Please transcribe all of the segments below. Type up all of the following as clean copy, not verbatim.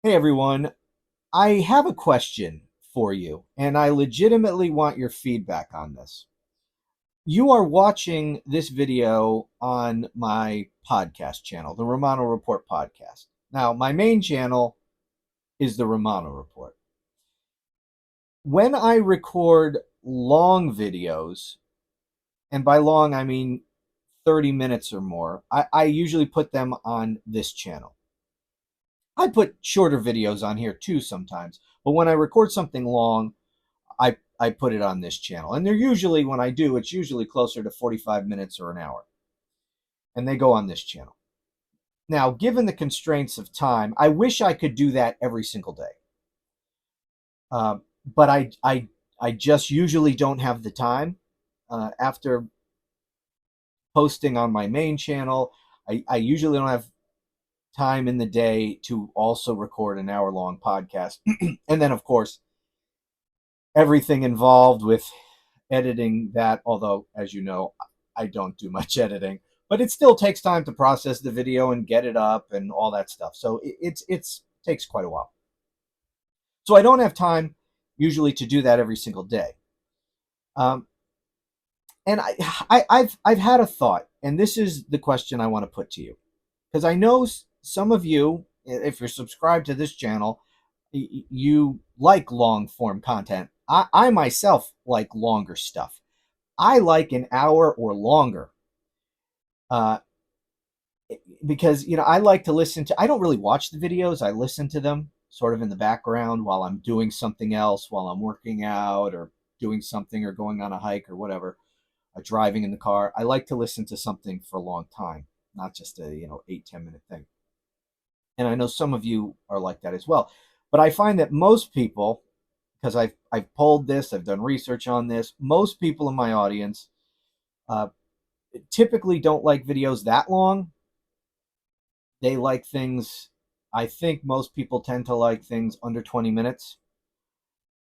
Hey everyone, I have a question for you, and I legitimately want your feedback on this. You are watching this video on my podcast channel, the Romano Report podcast. Now, my main channel is the Romano Report. When I record long videos, and by long I mean 30 minutes or more, I usually put them on this channel. I put shorter videos on here too sometimes, but when I record something long, I put it on this channel. And they're usually, when I do, it's usually closer to 45 minutes or an hour. And they go on this channel. Now, given the constraints of time, I wish I could do that every single day. But I just usually don't have the time. After posting on my main channel, I usually don't have time in the day to also record an hour long podcast. And then, of course, everything involved with editing that, although, as you know, I don't do much editing, but it still takes time to process the video and get it up and all that stuff. So it's takes quite a while. So I don't have time usually to do that every single day. Um, and I've had a thought, and this is the question I want to put to you, because I know some of you, if you're subscribed to this channel, you like long form content. I myself like longer stuff. I like an hour or longer, uh, because I like to listen to. I don't really watch the videos. I listen to them sort of in the background while I'm doing something else, while I'm working out or doing something or going on a hike or whatever, driving in the car. I like to listen to something for a long time, not just a 8-10 minute thing. And I know some of you are like that as well. But I find that most people, because I've polled this, I've done research on this, most people in my audience uh, typically don't like videos that long. They like things. I think most people tend to like things under 20 minutes.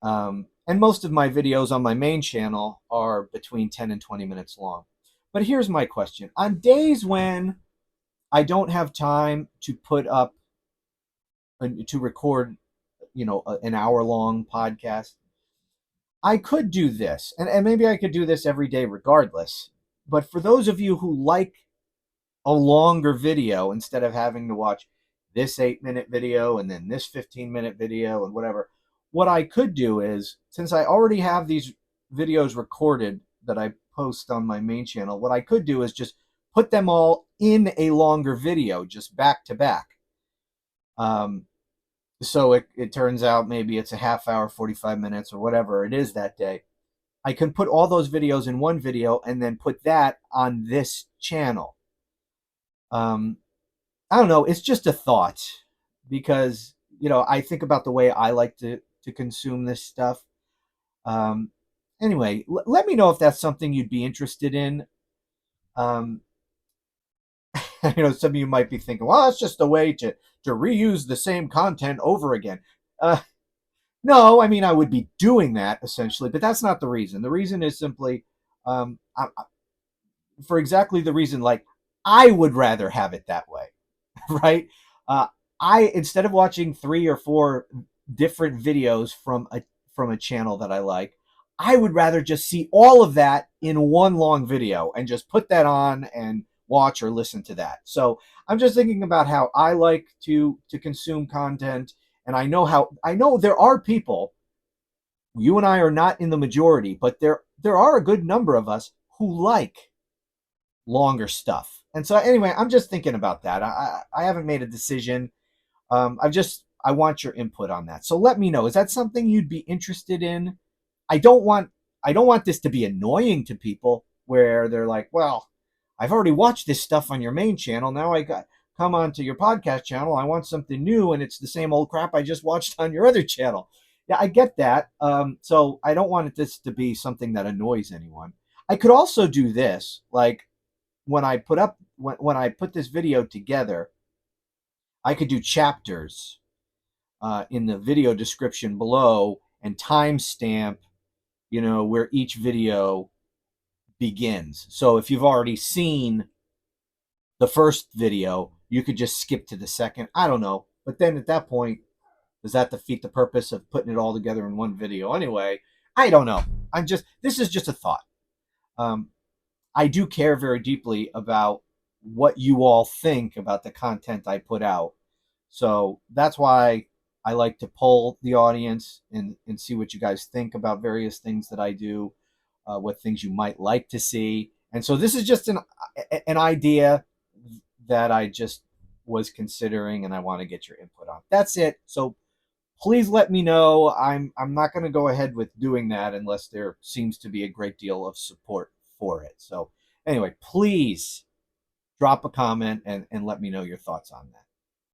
And most of my videos on my main channel are between 10 and 20 minutes long. But here's my question. On days when I don't have time to put up, to record, an hour long podcast, I could do this. And maybe I could do this every day regardless. But for those of you who like a longer video instead of having to watch this 8-minute video and then this 15-minute video and whatever, what I could do is, since I already have these videos recorded that I post on my main channel, what I could do is just put them all in a longer video, just back to back. So it turns out maybe it's a half hour, 45 minutes, or whatever it is that day. I can put all those videos in one video and then put that on this channel. Um, I don't know. It's just a thought, because I think about the way I like to consume this stuff. Um, anyway, let me know if that's something you'd be interested in. Um, some of you might be thinking, well, that's just a way to reuse the same content over again. Uh, no, I mean, I would be doing that essentially, but that's not the reason. The reason is simply, for exactly the reason, like, I would rather have it that way. Right? Uh, I, instead of watching 3 or 4 different videos from a channel that I like, I would rather just see all of that in one long video and just put that on and watch or listen to that. So I'm just thinking about how I like to consume content, and I know there are people. You and I are not in the majority, but there are a good number of us who like longer stuff. And so anyway, I'm just thinking about that. I haven't made a decision. I want your input on that. So let me know. Is that something you'd be interested in? I don't want I don't want this to be annoying to people where they're like, well, I've already watched this stuff on your main channel. Now I got come on to your podcast channel. I want something new, and it's the same old crap I just watched on your other channel. Yeah, I get that. So I don't want this to be something that annoys anyone. I could also do this, like, when I put this video together, I could do chapters in the video description below and timestamp, where each video begins. So if you've already seen the first video, you could just skip to the second. I don't know, but then at that point, Does that defeat the purpose of putting it all together in one video anyway? I don't know. This is just a thought. Um, I do care very deeply about what you all think about the content I put out. So that's why I like to poll the audience and see what you guys think about various things that I do, what things you might like to see. And so this is just an idea that I just was considering and I want to get your input on. That's it. So please let me know. I'm not going to go ahead with doing that unless there seems to be a great deal of support for it. So anyway, please drop a comment and let me know your thoughts on that.